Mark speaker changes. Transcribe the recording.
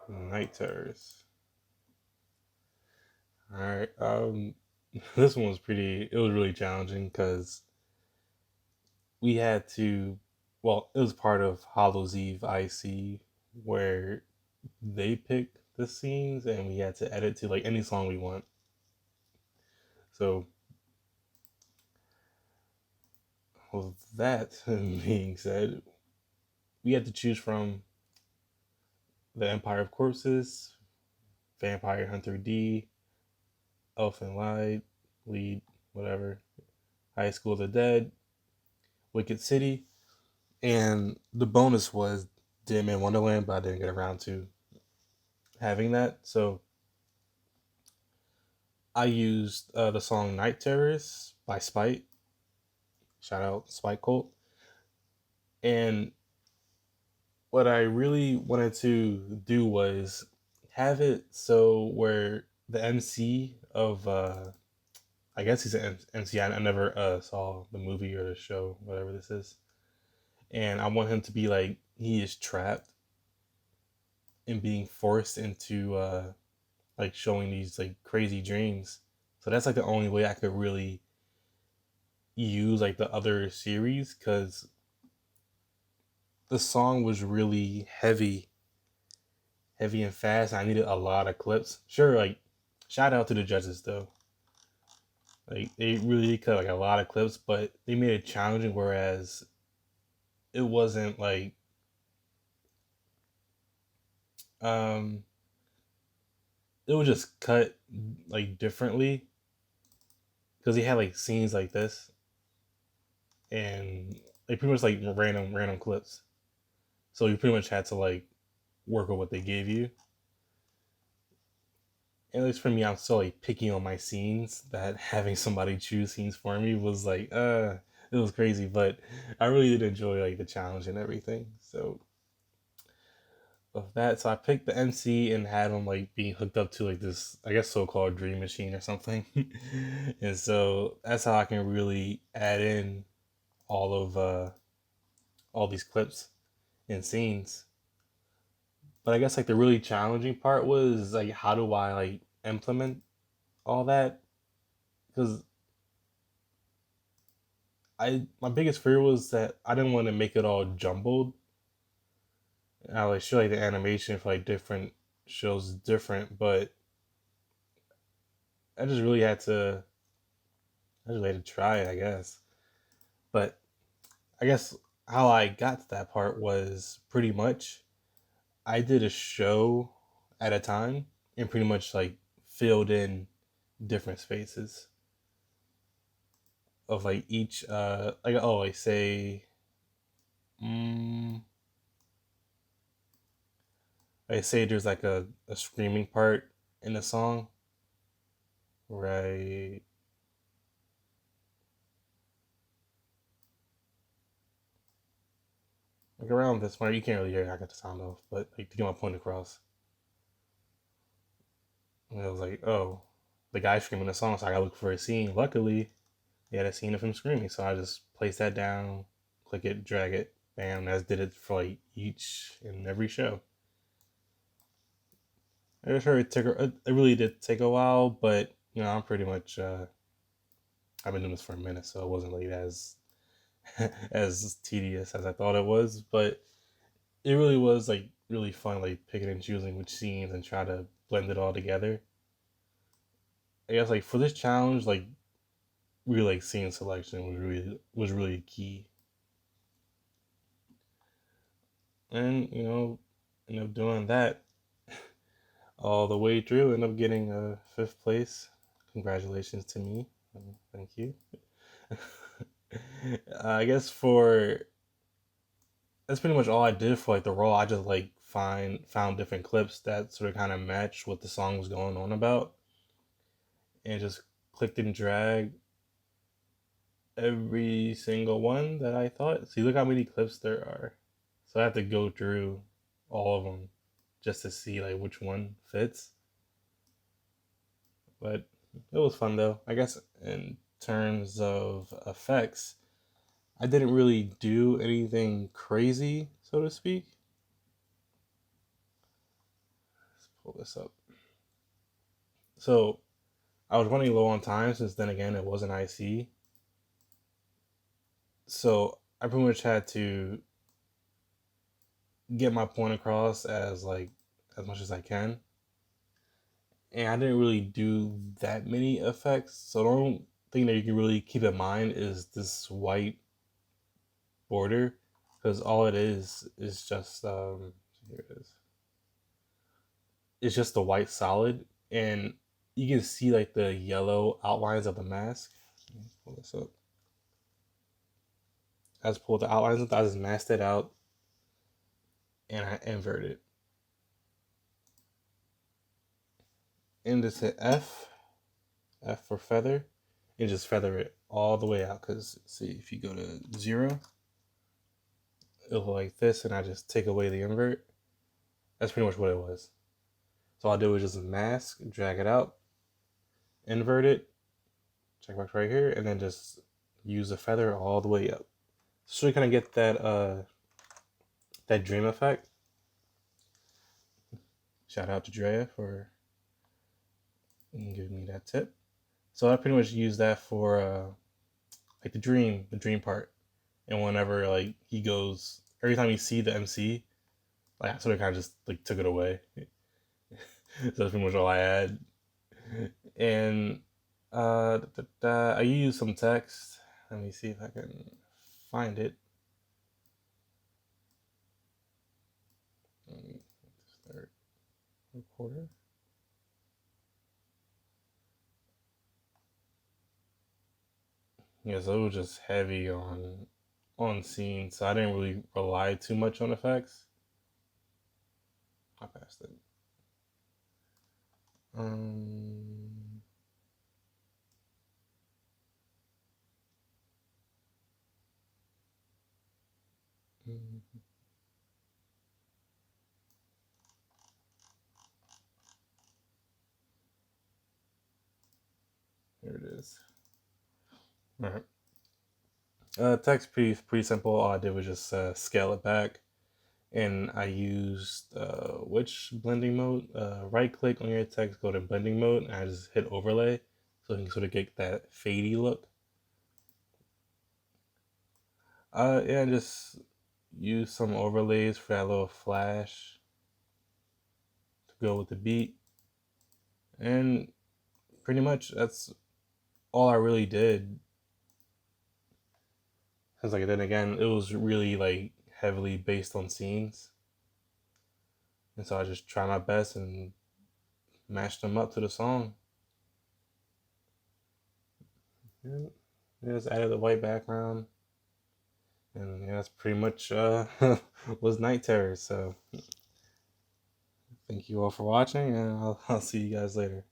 Speaker 1: Night terrors. All right. This one was pretty. It was really challenging because we had to. Well, it was part of Hallows Eve IC where they picked the scenes and we had to edit to like any song we want. So with that being said, we had to choose from the Empire of Corpses, Vampire Hunter D, Elfin Lied, Lead, whatever, High School of the Dead, Wicked City, and the bonus was Dim in Wonderland, but I didn't get around to having that. So I used the song Night Terrors by Spite. Shout out Spite Cult. And what I really wanted to do was have it so where the MC of, I guess he's an MC. I never saw the movie or the show, whatever this is. And I want him to be like, he is trapped and being forced into like showing these like crazy dreams. So that's like the only way I could really use like the other series because the song was really heavy and fast. I needed a lot of clips. Sure, like shout out to the judges though. Like they really cut like a lot of clips, but they made it challenging. Whereas it wasn't like um it was just cut like differently because he had like scenes like this and they pretty much like random clips. So you pretty much had to like work with what they gave you. At least for me, I'm so like picky on my scenes that having somebody choose scenes for me was like, it was crazy. But I really did enjoy like the challenge and everything. So of that, so I picked the MC and had him like being hooked up to like this, I guess, so-called dream machine or something. And so that's how I can really add in all of all these clips and scenes. But I guess like the really challenging part was like how do I like implement all that? Because I my biggest fear was that I didn't want to make it all jumbled. I like sure like the animation for like different shows is different, but I just really had to I just really had to try it, I guess. But I guess how I got to that part was pretty much I did a show at a time and pretty much like filled in different spaces of like each like oh I say mm, I say there's like a screaming part in the song, right? Like around this part, you can't really hear it. I got the sound off, but like to get my point across, and I was like, oh, the guy screaming the song, so I gotta look for a scene. Luckily, they had a scene of him screaming, so I just placed that down, click it, drag it, bam. That did it for like each and every show. I just heard it really did take a while, but you know, I'm pretty much I've been doing this for a minute, so it wasn't like as as tedious as I thought it was, but it really was like really fun, like picking and choosing which scenes and try to blend it all together. I guess like for this challenge, like really like scene selection was really key, and you know, end up doing that all the way through. End up getting a fifth place. Congratulations to me. Thank you. I guess for that's pretty much all I did for like the role. I just like found different clips that sort of kind of matched what the song was going on about, and just clicked and dragged every single one that I thought. See, look how many clips there are. So I have to go through all of them just to see like which one fits. But it was fun though. I guess in terms of effects, I didn't really do anything crazy, so to speak. pull this up. So I was running low on time since then again it wasn't IC. So I pretty much had to get my point across as like as much as I can. And I didn't really do that many effects. So the only thing that you can really keep in mind is this white border, because all it is just here it is. It's just the white solid, and you can see like the yellow outlines of the mask. Let me pull this up. I just pulled the outlines up. I just masked it out, and I invert it. And just hit F for feather, and just feather it all the way out. Because see, if you go to 0, it'll look like this, and I just take away the invert. That's pretty much what it was. So all I did was just mask, drag it out, invert it, checkbox right here, and then just use the feather all the way up. So you kind of get that dream effect. Shout out to Drea for giving me that tip. So I pretty much use that for like the dream part. And whenever like he goes, every time you see the MC, like I sort of kind of just like took it away. So that's pretty much all I had. And I use some text. Let me see if I can find it. Start recorder. Yeah, so it was just heavy on scene, so I didn't really rely too much on effects. I passed it. Here it is. All right. Text pretty simple. All I did was just scale it back, and I used which blending mode? Right click on your text, go to blending mode, and I just hit overlay, so you can sort of get that fadey look. Yeah, just use some overlays for that little flash to go with the beat, and pretty much that's all I really did. Cause like then again, it was really like heavily based on scenes, and so I just try my best and match them up to the song. And just added the white background, and yeah, that's pretty much was Night Terror. So thank you all for watching, and I'll see you guys later.